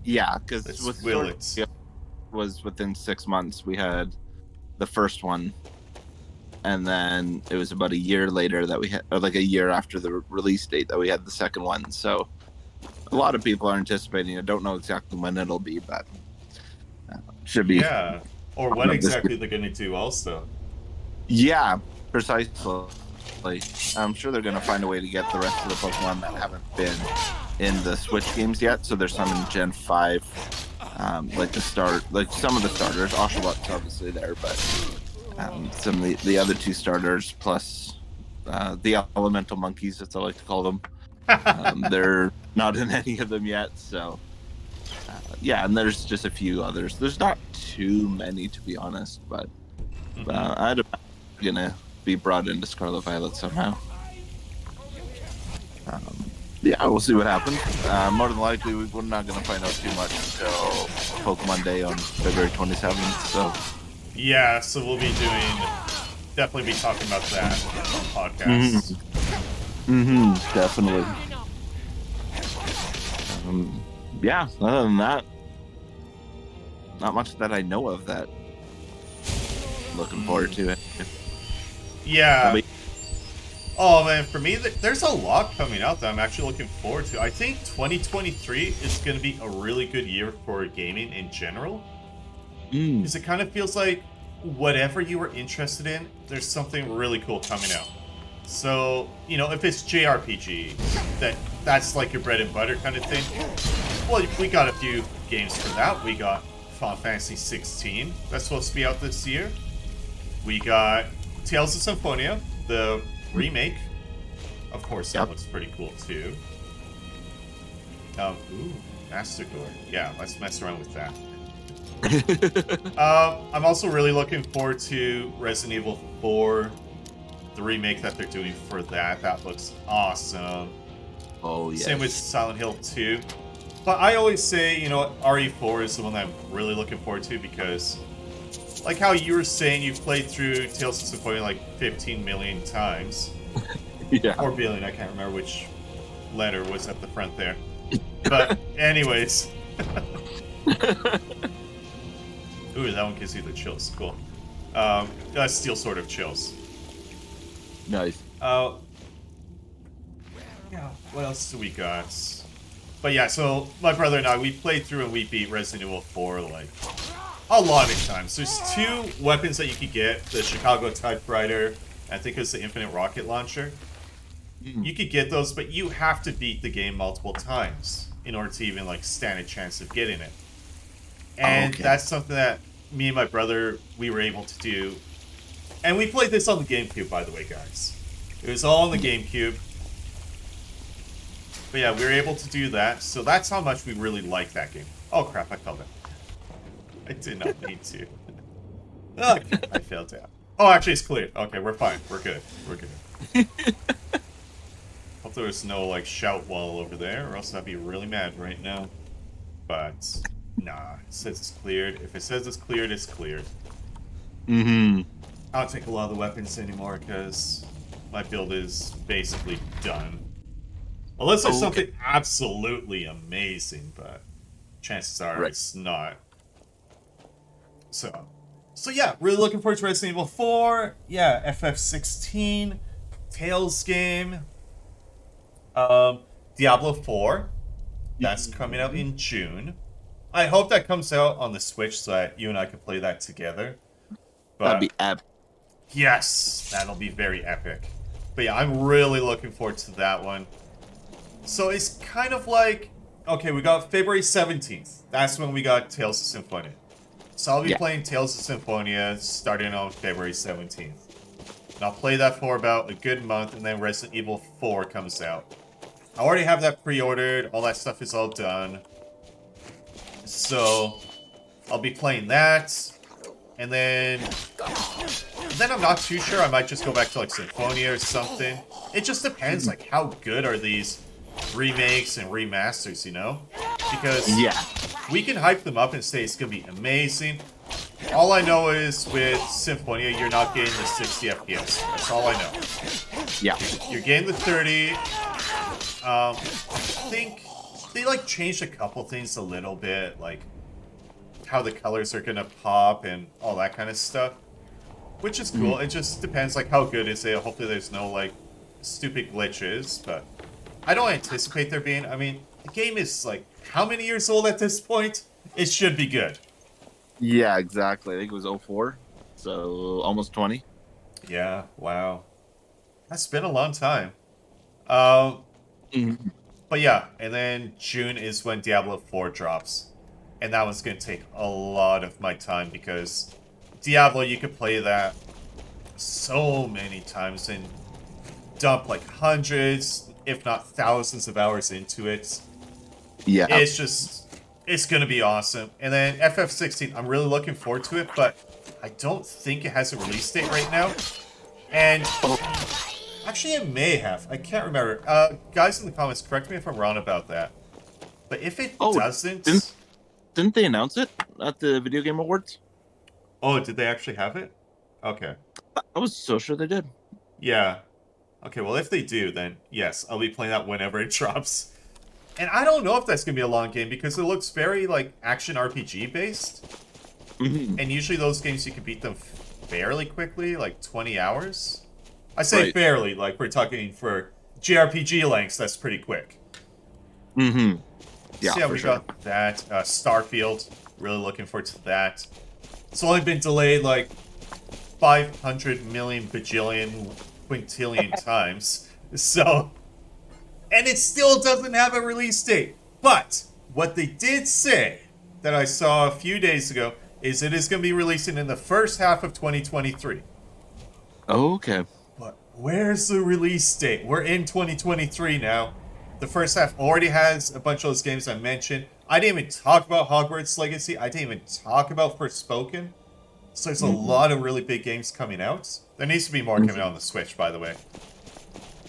B: Yeah, because
A: let's
B: with
A: will
B: Sword
A: it.
B: was within 6 months. We had the first one, and then it was about a year later that we had, or like a year after the release date that we had the second one. So a lot of people are anticipating it. Don't know exactly when it'll be, but should be.
A: Yeah. Or what exactly they're gonna do also.
B: Yeah, precisely. Like, I'm sure they're gonna find a way to get the rest of the Pokemon that haven't been in the Switch games yet. So there's some in Gen 5, like some of the starters. Oshawott obviously there, but some of the other two starters plus the elemental monkeys, as I like to call them. They're not in any of them yet, so yeah. And there's just a few others. There's not too many, to be honest, but I'd imagine they're gonna be brought into Scarlet Violet somehow. Yeah, we'll see what happens. More than likely, we're not going to find out too much until Pokemon Day on February 27th. So
A: Yeah, so we'll be definitely be talking about that on podcasts.
B: definitely. Yeah, other than that, not much that I know of that looking forward to it.
A: Yeah.
B: But-
A: Oh man, for me, there's a lot coming out that I'm actually looking forward to. I think 2023 is going to be a really good year for gaming in general. Because it kind of feels like whatever you were interested in, there's something really cool coming out. So, you know, if it's JRPG, that's like your bread and butter kind of thing. Well, we got a few games for that. We got Final Fantasy 16, that's supposed to be out this year. We got Tales of Symphonia, the remake. Of course, that looks pretty cool too. Ooh, Master Door. Yeah, let's mess around with that. I'm also really looking forward to Resident Evil 4, the remake that they're doing for that. That looks awesome.
B: Oh, yes.
A: Same with Silent Hill 2. But I always say, you know, RE4 is the one that I'm really looking forward to because, like how you were saying, you've played through Tales of Symphonia like 15 million times.
B: Yeah.
A: Or billion, I can't remember which letter was at the front there. But anyways. Ooh, that one gives you the chills. Cool. Steel Sword of Chills.
B: Nice.
A: Yeah, what else do we got? But yeah, so my brother and I, we played through and we beat Resident Evil 4 like a lot of times. There's 2 weapons that you could get, the Chicago Typewriter, I think it's the Infinite Rocket Launcher. You could get those, but you have to beat the game multiple times in order to even like stand a chance of getting it. And that's something that me and my brother, we were able to do. And we played this on the GameCube, by the way, guys. It was all on the GameCube. But yeah, we were able to do that, so that's how much we really like that game. Oh crap, I fell down. I did not need to. Okay, I fell down. Oh, actually, it's clear. Okay, we're fine. We're good. We're good. Hope there was no, like, shout wall over there, or else I'd be really mad right now. But, nah, it says it's cleared. If it says it's cleared, it's cleared.
B: Mm-hmm.
A: I don't take a lot of the weapons anymore, because my build is basically done. Unless there's something absolutely amazing, but chances are it's not. So yeah, really looking forward to Resident Evil 4. Yeah, FF16, Tales game. Diablo 4. That's coming out in June. I hope that comes out on the Switch so that you and I can play that together. But
B: That'd be epic.
A: yes, that'll be very epic. But yeah, I'm really looking forward to that one. So it's kind of like, okay, we got February 17th. That's when we got Tales of Symphonia. So I'll be playing Tales of Symphonia starting on February 17th. And I'll play that for about a good month, and then Resident Evil 4 comes out. I already have that pre-ordered. All that stuff is all done. So I'll be playing that. And then I'm not too sure. I might just go back to like Symphonia or something. It just depends, like, how good are these remakes and remasters, you know? Because we can hype them up and say it's gonna be amazing. All I know is with Symphonia, you're not getting the 60 FPS. That's all I know.
B: Yeah.
A: You're getting the 30. I think they like changed a couple things a little bit, like how the colors are gonna pop and all that kind of stuff, which is cool. It just depends, like, how good is it. Hopefully there's no like stupid glitches, but I don't anticipate there being. I mean, the game is like how many years old at this point? It should be good.
B: Yeah, exactly. I think it was 04, so almost 20.
A: Yeah, wow. That's been a long time. But yeah, and then June is when Diablo 4 drops. And that one's going to take a lot of my time because Diablo, you could play that so many times and dump like hundreds, if not thousands of hours into it.
B: Yeah.
A: It's just, it's going to be awesome. And then FF16, I'm really looking forward to it, but I don't think it has a release date right now. And actually, it may have. I can't remember. Guys in the comments, correct me if I'm wrong about that. But if it doesn't...
B: Didn't they announce it at the Video Game Awards?
A: Oh, did they actually have it? Okay.
B: I was so sure they did.
A: Yeah. Okay, well, if they do, then yes, I'll be playing that whenever it drops. And I don't know if that's going to be a long game because it looks very, like, action RPG based. And usually those games, you can beat them fairly quickly, like 20 hours. I say
B: Right.
A: fairly, like we're talking for JRPG lengths, that's pretty quick.
B: Mm-hmm. Yeah,
A: So yeah,
B: for
A: we
B: sure.
A: got that. Starfield, really looking forward to that. It's only been delayed like 500 million bajillion quintillion times. So, and it still doesn't have a release date. But what they did say that I saw a few days ago is it is going to be releasing in the first half of 2023.
B: Okay.
A: But where's the release date? We're in 2023 now. The first half already has a bunch of those games I mentioned. I didn't even talk about Hogwarts Legacy. I didn't even talk about Forspoken. So there's a lot of really big games coming out. There needs to be more coming out on the Switch, by the way.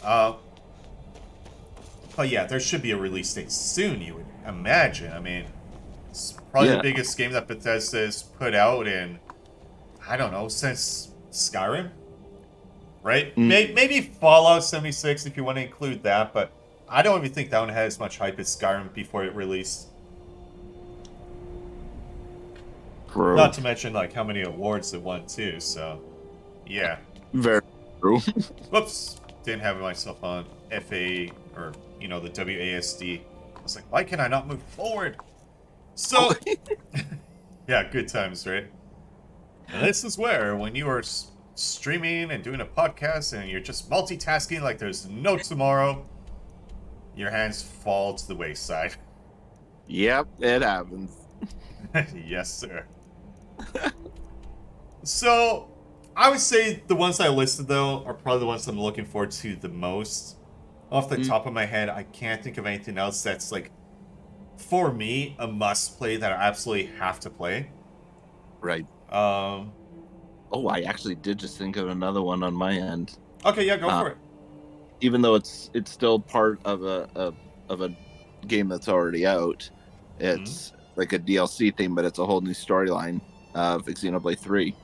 A: But yeah, there should be a release date soon, you would imagine. I mean, it's probably the
B: Yeah.
A: biggest game that Bethesda's put out in, I don't know, since Skyrim? Right? Maybe Fallout 76 if you want to include that, but I don't even think that one had as much hype as Skyrim before it released.
B: True.
A: Not to mention, like, how many awards it won, too, so... Yeah.
B: Very true.
A: Whoops! Didn't have myself on FA, or, you know, the WASD. I was like, why can I not move forward? So... yeah, good times, right? And this is where, when you are streaming and doing a podcast and you're just multitasking like there's no tomorrow, your hands fall to the wayside.
B: Yep, it happens.
A: Yes, sir. So, I would say the ones I listed, though, are probably the ones I'm looking forward to the most. Off the top of my head, I can't think of anything else that's, like, for me, a must-play that I absolutely have to play.
B: Right.
A: Um...
B: Oh, I actually did just think of another one on my end.
A: Okay, yeah, go for it.
B: Even though it's still part of a game that's already out, it's like a DLC thing, but it's a whole new storyline of Xenoblade 3,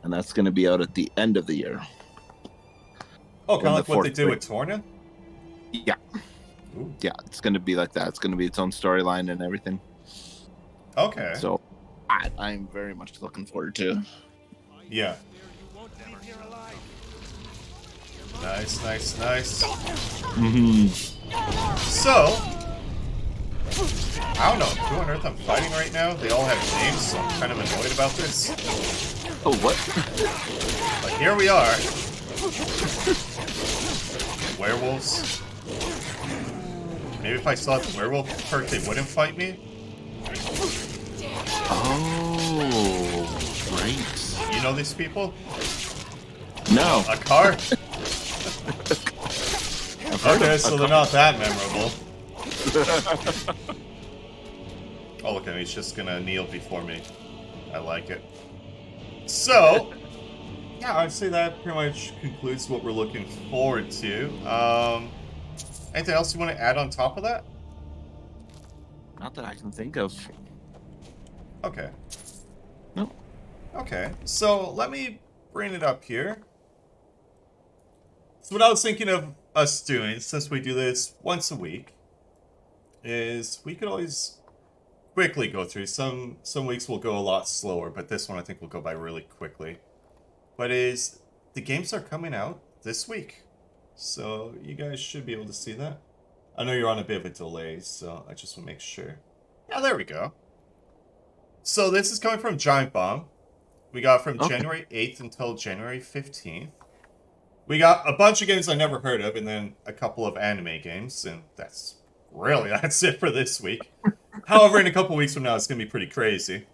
B: and that's going to be out at the end of the year.
A: Oh, kind of
B: when
A: like
B: the
A: what they
B: fourth
A: did
B: break-
A: with Torna?
B: Yeah,
A: Ooh.
B: yeah, it's going to be like that. It's going to be its own storyline and everything.
A: Okay.
B: So I'm very much looking forward to.
A: Yeah. Nice, nice, nice.
B: Mm-hmm.
A: So, I don't know. Who on earth I'm fighting right now? They all have names, so I'm kind of annoyed about this.
B: Oh, what?
A: But here we are. Werewolves. Maybe if I saw the werewolf perk, they wouldn't fight me.
B: Oh, right.
A: You know these people?
B: No.
A: A car?
B: heard
A: Okay,
B: of
A: so
B: a
A: they're not that memorable. Oh, look at him. He's just gonna kneel before me. I like it. So, yeah, I'd say that pretty much concludes what we're looking forward to. Anything else you want to add on top of that?
B: Not that I can think of.
A: Okay.
B: No.
A: Okay, so let me bring it up here. So what I was thinking of us doing, since we do this once a week, is we could always quickly go through. Some weeks will go a lot slower, but this one I think will go by really quickly. But is the games are coming out this week, so you guys should be able to see that. I know you're on a bit of a delay, so I just want to make sure. Yeah, there we go. So this is coming from Giant Bomb. We got from
B: Okay.
A: January 8th until January 15th. We got a bunch of games I never heard of, and then a couple of anime games, and that's it for this week. However, in a couple weeks from now, it's going to be pretty crazy.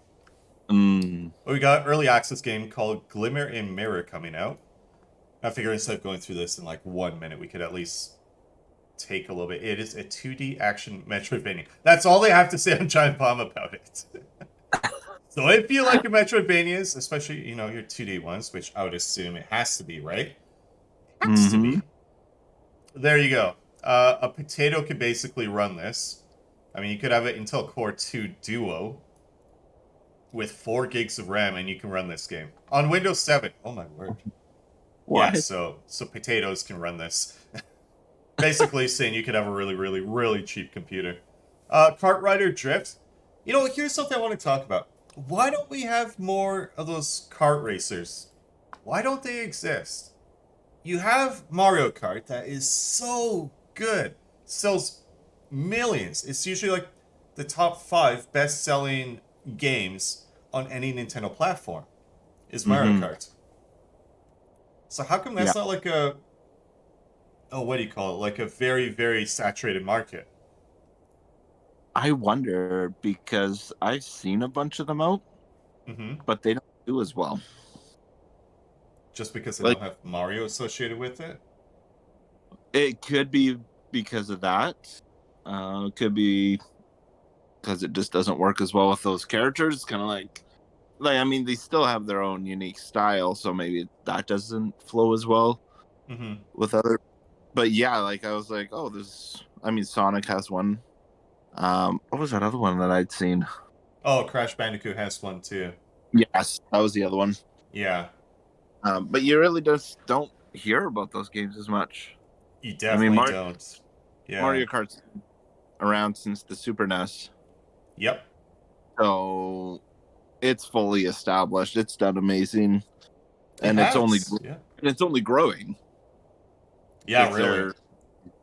B: Mm.
A: We got early access game called Glimmer in Mirror coming out. I figure instead of going through this in like 1 minute, we could at least take a little bit. It is a 2D action Metroidvania. That's all they have to say on Giant Bomb about it. So if you like your Metroidvanias, especially, you know, your 2D ones, which I would assume it has to be, right? Has to be. There you go. A potato could basically run this. I mean, you could have an Intel Core 2 Duo with 4 gigs of RAM, and you can run this game on Windows 7. Oh my word!
B: What?
A: Yeah, so potatoes can run this. Basically, saying you could have a really, really, really cheap computer. Kart Rider Drift. You know, here's something I want to talk about. Why don't we have more of those kart racers? Why don't they exist? You have Mario Kart that is so good, sells millions. It's usually like the top 5 best-selling games on any Nintendo platform is Mario
B: Hmm.
A: Kart. So how come
B: Yeah,
A: that's not like a what do you call it? Like a very, very saturated market?
B: I wonder because I've seen a bunch of them out,
A: Mm-hmm.
B: but they don't do as well.
A: Just because they
B: Like
A: don't have Mario associated with it?
B: it could be because of that. It could be because it just doesn't work as well with those characters. It's kind of like I mean, they still have their own unique style, so maybe that doesn't flow as well
A: Mm-hmm.
B: with other. But yeah, like I was like, oh, there's. I mean, Sonic has one. What was that other one that I'd seen?
A: Oh, Crash Bandicoot has one too.
B: Yes, that was the other one.
A: Yeah,
B: But you really just don't hear about those games as much.
A: you
B: I mean,
A: definitely don't. Yeah.
B: Mario Kart's around since the Super NES,
A: Yep.
B: so it's fully established. It's done amazing,
A: It
B: and
A: has. Yeah.
B: it's only growing.
A: Yeah,
B: Like
A: really.
B: there are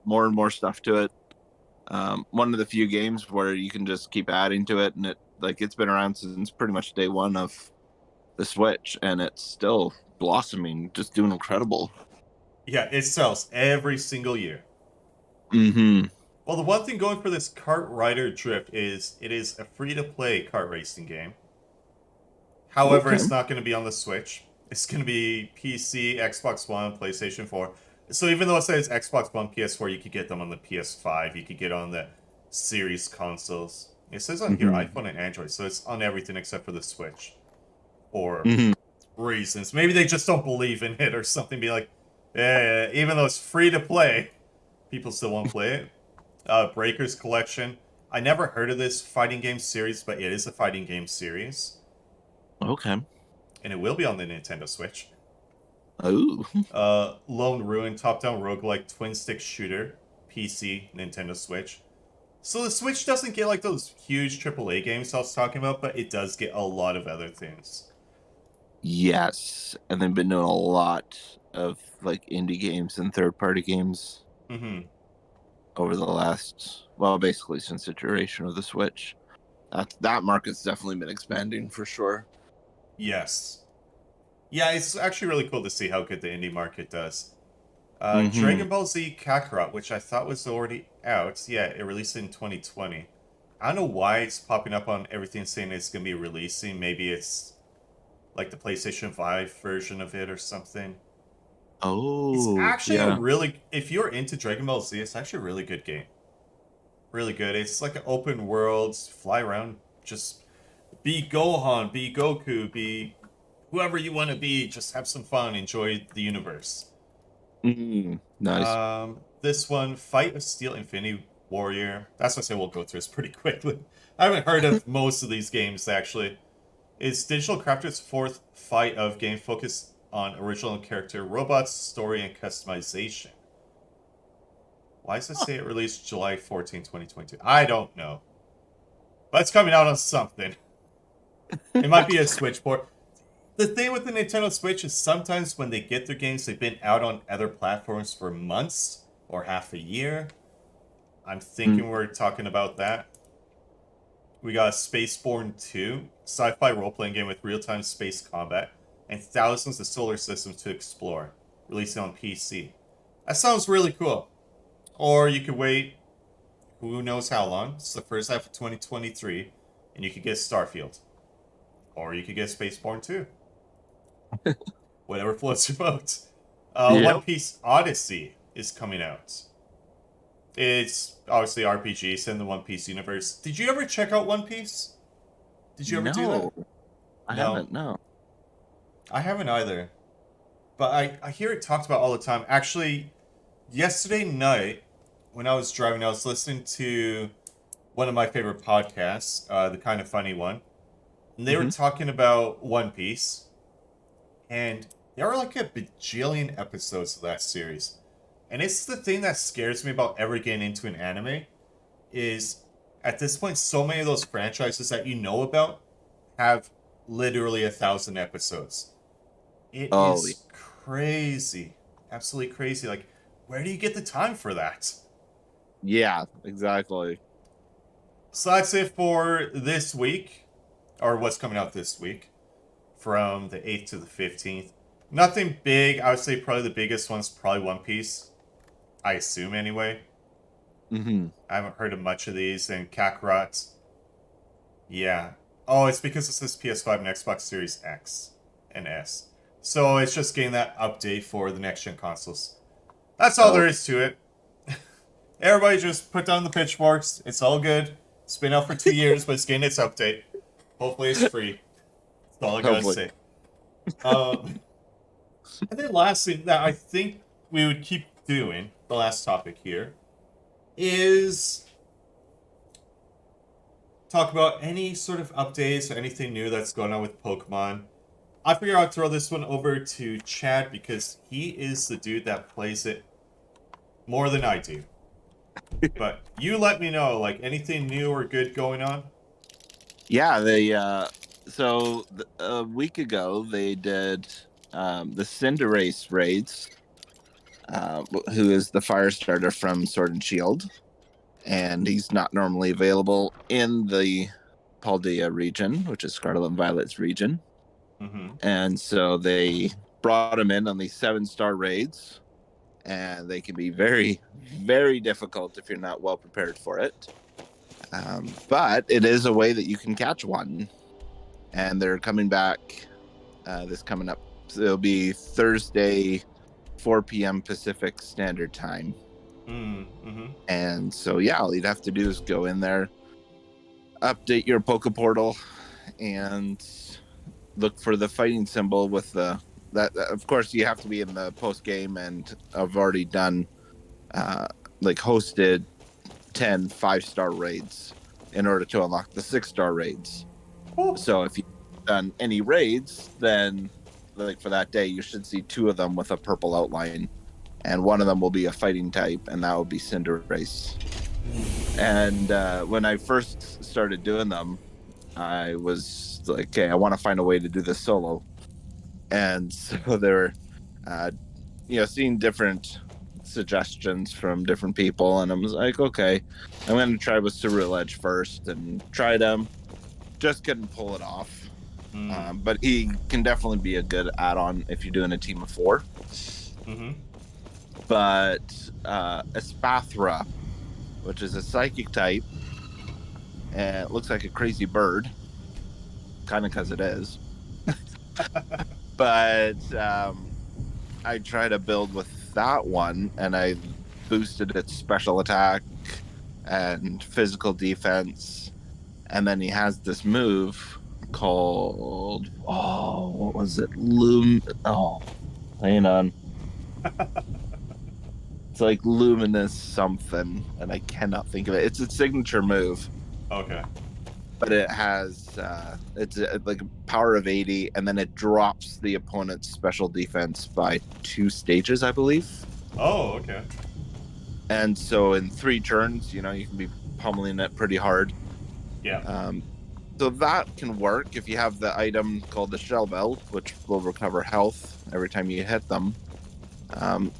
B: more and more stuff to it. One of the few games where you can just keep adding to it, and it's been around since pretty much day one of the Switch, and it's still blossoming, just doing incredible.
A: Yeah, it sells every single year.
B: Mm-hmm.
A: Well, the one thing going for this Kart Rider Drift is it is a free-to-play kart racing game. However,
B: Okay.
A: it's not going to be on the Switch. It's going to be PC, Xbox One, PlayStation 4. So even though it says Xbox One, PS4, you could get them on the PS5. You could get on the Series consoles. It says on here
B: Mm-hmm.
A: iPhone and Android, so it's on everything except for the Switch. For
B: Mm-hmm.
A: reasons. Maybe they just don't believe in it or something. Be like, yeah, even though it's free to play, people still won't play it. Breakers Collection. I never heard of this fighting game series, but it is a fighting game series.
B: Okay.
A: And it will be on the Nintendo Switch.
B: Oh.
A: Lone Ruin, top-down roguelike twin stick shooter, PC, Nintendo Switch. So the Switch doesn't get like those huge AAA games I was talking about, but it does get a lot of other things.
B: Yes, and they've been doing a lot of like indie games and third-party games
A: Mm-hmm.
B: over the last, well, basically since the duration of the Switch. That market's definitely been expanding for sure.
A: Yes. Yeah, it's actually really cool to see how good the indie market does.
B: Mm-hmm.
A: Dragon Ball Z Kakarot, which I thought was already out. Yeah, it released in 2020. I don't know why it's popping up on everything saying it's going to be releasing. Maybe it's like the PlayStation 5 version of it or something. It's
B: Oh,
A: actually a
B: yeah.
A: really, if you're into Dragon Ball Z, it's actually a really good game. Really good. It's like an open world, fly around, just be Gohan, be Goku, be whoever you want to be, just have some fun, enjoy the universe.
B: Nice.
A: This one, Fight of Steel Infinity Warrior. That's what I say we'll go through this pretty quickly. I haven't heard of most of these games actually. It's Digital Crafter's fourth fight of game focused on original character, robots, story, and customization. Why does it say it released July 14, 2022? I don't know. But it's coming out on something. It might be a Switch port. The thing with the Nintendo Switch is sometimes when they get their games, they've been out on other platforms for months or half a year. I'm
B: Mm.
A: thinking we're talking about that. We got Spaceborne 2, sci-fi role-playing game with real-time space combat and thousands of solar systems to explore, releasing on PC. That sounds really cool. Or you could wait who knows how long. It's the first half of 2023, and you could get Starfield. Or you could get Spaceborne 2. Whatever floats your boat. One
B: Yep.
A: Piece Odyssey is coming out. It's obviously RPGs in the One Piece universe. Did you ever check out One Piece? Did you ever do that?
B: No, I
A: No,
B: haven't. No.
A: I haven't either. But I hear it talked about all the time. Actually, yesterday night, when I was driving, I was listening to one of my favorite podcasts, the Kind of Funny one. And they were
B: Hmm.
A: talking about One Piece. And there are like a bajillion episodes of that series. And it's the thing that scares me about ever getting into an anime is at this point so many of those franchises that you know about have literally 1,000 episodes. It
B: Oh,
A: is crazy. Absolutely crazy. Like, where do you get the time for that?
B: yeah, exactly.
A: So that's it for this week, or what's coming out this week, from the 8th to the 15th. Nothing big. I would say probably the biggest one's probably One Piece. I assume anyway.
B: Hmm.
A: I haven't heard of much of these. And Kakarot. Yeah. Oh, it's because it says PS5 and Xbox Series X and S. So it's just getting that update for the next gen consoles. That's all there is to it. Everybody just put down the pitchforks. It's all good. It's been out for 2 years, but it's getting its update. Hopefully it's free. That's all I gotta
B: Hopefully.
A: say. And then last thing that I think we would keep doing, the last topic here, is talk about any sort of updates or anything new that's going on with Pokemon. I figure I'll throw this one over to Chad because he is the dude that plays it more than I do. But you let me know, like, anything new or good going on?
B: Yeah, a week ago they did the Cinderace raids, who is the fire starter from Sword and Shield, and he's not normally available in the Paldea region, which is Scarlet and Violet's region.
A: Mm-hmm.
B: And so they brought him in on these 7-star raids, and they can be very, very difficult if you're not well prepared for it. But it is a way that you can catch one, and they're coming back this coming up. So it'll be Thursday, 4 p.m. Pacific Standard Time.
A: Mm-hmm.
B: And so, yeah, all you'd have to do is go in there, update your Poke Portal, and look for the fighting symbol with the that. Of course, you have to be in the post game, and I've already done hosted 10 5-star raids in order to unlock the 6-star raids.
A: Oh.
B: So if you've done any raids, then like for that day, you should see 2 of them with a purple outline, and one of them will be a fighting type, and that will be Cinderace. And when I first started doing them, I was like, okay, I want to find a way to do this solo. And so there were, seeing different suggestions from different people, and I was like, okay, I'm going to try with Ceruledge Edge first, and tried them. Just couldn't pull it off. But he can definitely be a good add-on if you're doing a team of 4.
A: Mm-hmm.
B: But Espathra, which is a psychic type, and it looks like a crazy bird, kind of because it is. But I tried to build with that one, and I boosted its special attack and physical defense, and then he has this move called what was it? Hang on. It's like luminous something, and I cannot think of it. It's a signature move.
A: Okay.
B: But it has it's like a power of 80, and then it drops the opponent's special defense by 2 stages, I believe.
A: Oh, okay.
B: And so in 3 turns, you can be pummeling it pretty hard.
A: Yeah.
B: So that can work if you have the item called the Shell Bell, which will recover health every time you hit them.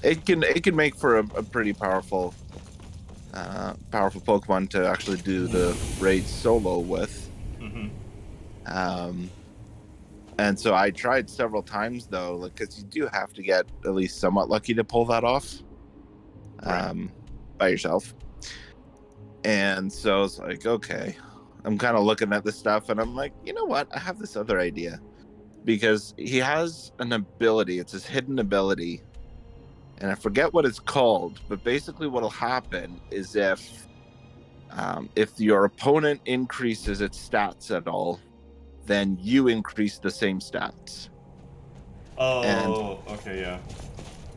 B: It can make for a pretty powerful Pokemon to actually do the raid solo with.
A: Mm-hmm.
B: And so I tried several times though, because you do have to get at least somewhat lucky to pull that off by yourself. And so it's like, okay, I'm kind of looking at this stuff, and I'm like, you know what? I have this other idea, because he has an ability. It's his hidden ability, and I forget what it's called. But basically, what'll happen is if your opponent increases its stats at all, then you increase the same stats.
A: Oh, okay, yeah.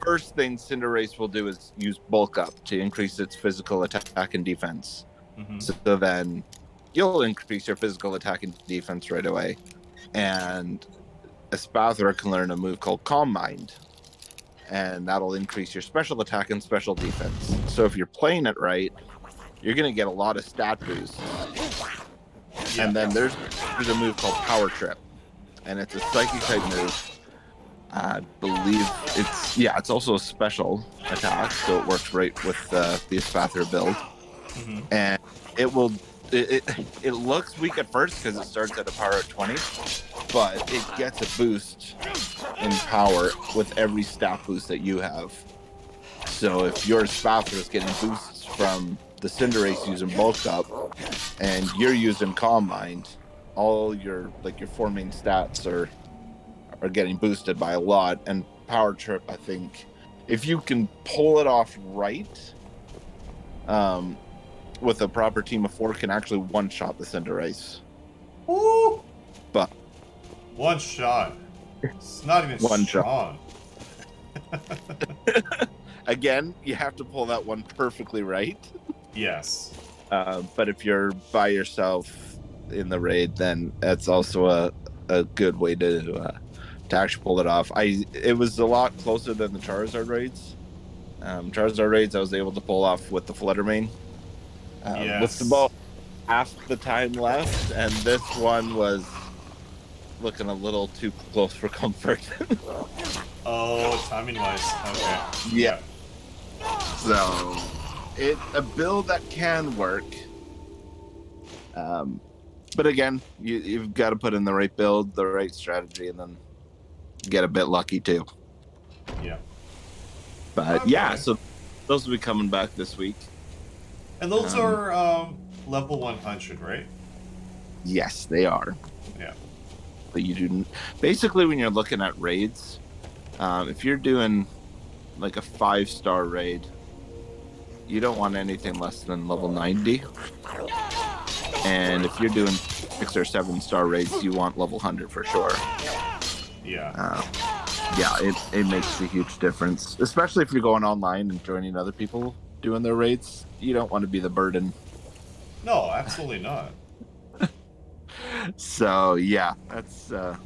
B: First thing Cinderace will do is use Bulk Up to increase its physical attack and defense.
A: Mm-hmm.
B: So then you'll increase your physical attack and defense right away. And Espathra can learn a move called Calm Mind, and that'll increase your special attack and special defense. So if you're playing it right, you're going to get a lot of stat boosts.
A: Yeah.
B: And then there's a move called Power Trip, and it's a psychic type move. I believe it's also a special attack, so it works right with the Espathra build.
A: Mhm.
B: And it will it looks weak at first because it starts at a power of 20, but it gets a boost in power with every stat boost that you have. So if your Espathra is getting boosts from the Cinderace using bulk up, and you're using Calm Mind, all your four main stats are getting boosted by a lot. And Power Trip, I think, if you can pull it off right, with a proper team of 4, can actually one-shot the Cinderace.
A: Woo!
B: But
A: One shot. It's not even
B: One shot.
A: strong.
B: again, you have to pull that one perfectly right.
A: Yes.
B: But if you're by yourself in the raid, then that's also a good way to actually pull it off. It was a lot closer than the Charizard raids. Charizard raids I was able to pull off with the Fluttermane.
A: Yes.
B: With about half the time left, and this one was looking a little too close for comfort.
A: Oh, timing wise. Okay.
B: Yeah. So it's a build that can work. But again, you've got to put in the right build, the right strategy, and then get a bit lucky too.
A: Yeah.
B: But
A: Okay.
B: yeah, so those will be coming back this week.
A: And those are level 100, right?
B: Yes, they are.
A: Yeah.
B: But you do basically when you're looking at raids, if you're doing like a 5-star raid, you don't want anything less than level 90. And if you're doing 6 or 7-star raids, you want level 100 for sure.
A: Yeah.
B: Yeah, it makes a huge difference, especially if you're going online and joining other people doing their raids. You don't want to be the burden.
A: No, absolutely not.
B: So yeah, it's a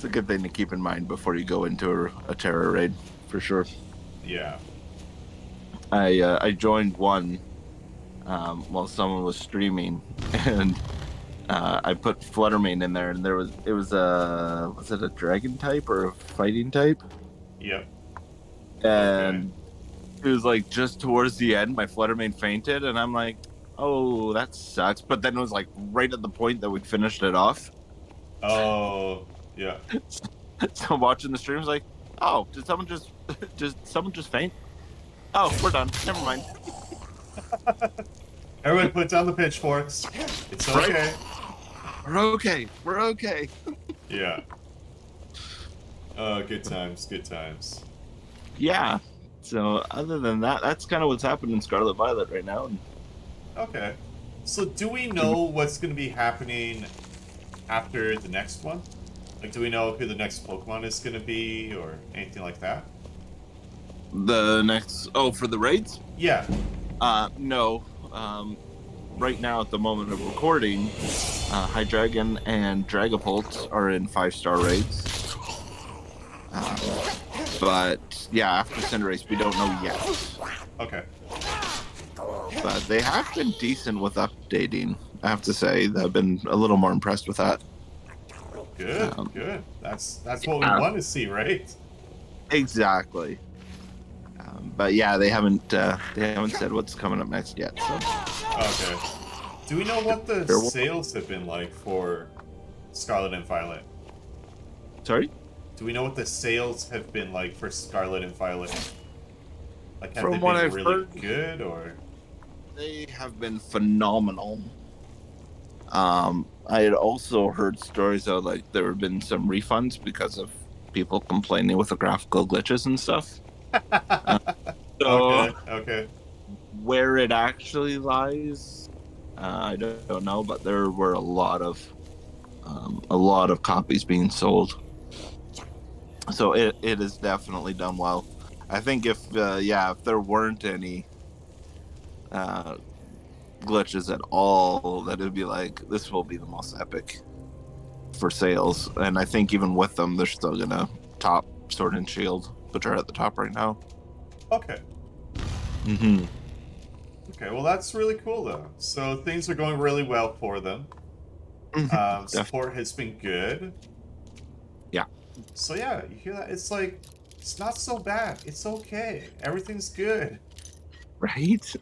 B: good thing to keep in mind before you go into a terror raid for sure.
A: Yeah.
B: I joined one while someone was streaming, and I put Fluttermane in there, and was it a dragon type or a fighting type?
A: Yep.
B: And it was like just towards the end, my Fluttermane fainted, and I'm like, oh, that sucks. But then it was like right at the point that we finished it off.
A: Oh, yeah.
B: So watching the stream was like, oh, did someone just faint? Oh, we're done. Never mind.
A: Everyone put down the pitchforks. It's okay.
B: Right. We're okay. We're okay.
A: Yeah. Oh, good times, good times.
B: Yeah. So other than that, that's kind of what's happening in Scarlet Violet right now.
A: Okay. So do we know what's going to be happening after the next one? Like, do we know who the next Pokemon is going to be or anything like that?
B: The next, for the raids?
A: Yeah.
B: No. Right now, at the moment of recording, Hydreigon and Dragapult are in 5-star raids. But yeah, after Cinderace, we don't know yet.
A: Okay.
B: But they have been decent with updating. I have to say, I've been a little more impressed with that.
A: Good, good. That's what we want to see, right?
B: Exactly. But yeah, they haven't said what's coming up next yet. So.
A: Okay. Do we know what the sales have been like for Scarlet and Violet?
B: Sorry?
A: Do we know what the sales have been like for Scarlet and Violet? Like, have
B: From
A: they
B: what
A: been
B: I've
A: really
B: heard,
A: good, or?
B: They have been phenomenal. I had also heard stories of like there have been some refunds because of people complaining with the graphical glitches and stuff. So
A: Okay.
B: where it actually lies, I don't know, but there were a lot of copies being sold. So it is definitely done well. I think if there weren't any glitches at all, that it'd be like, this will be the most epic for sales. And I think even with them, they're still gonna top Sword and Shield, which are at the top right now.
A: Okay.
B: Mm-hmm.
A: Okay, well that's really cool though. So things are going really well for them. Support has been good.
B: Yeah.
A: So yeah, you hear that? It's like, it's not so bad. It's okay. Everything's good.
B: Right?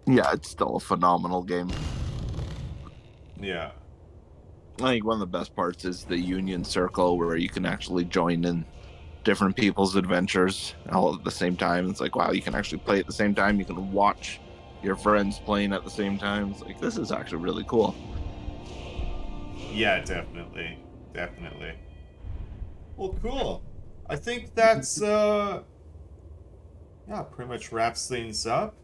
B: Yeah, it's still a phenomenal game.
A: Yeah.
B: I think one of the best parts is the Union Circle where you can actually join in different people's adventures all at the same time. It's like, wow, you can actually play at the same time. You can watch your friends playing at the same time. It's like, this is actually really cool.
A: Yeah, definitely. Definitely. Well, cool. I think that's, yeah, pretty much wraps things up.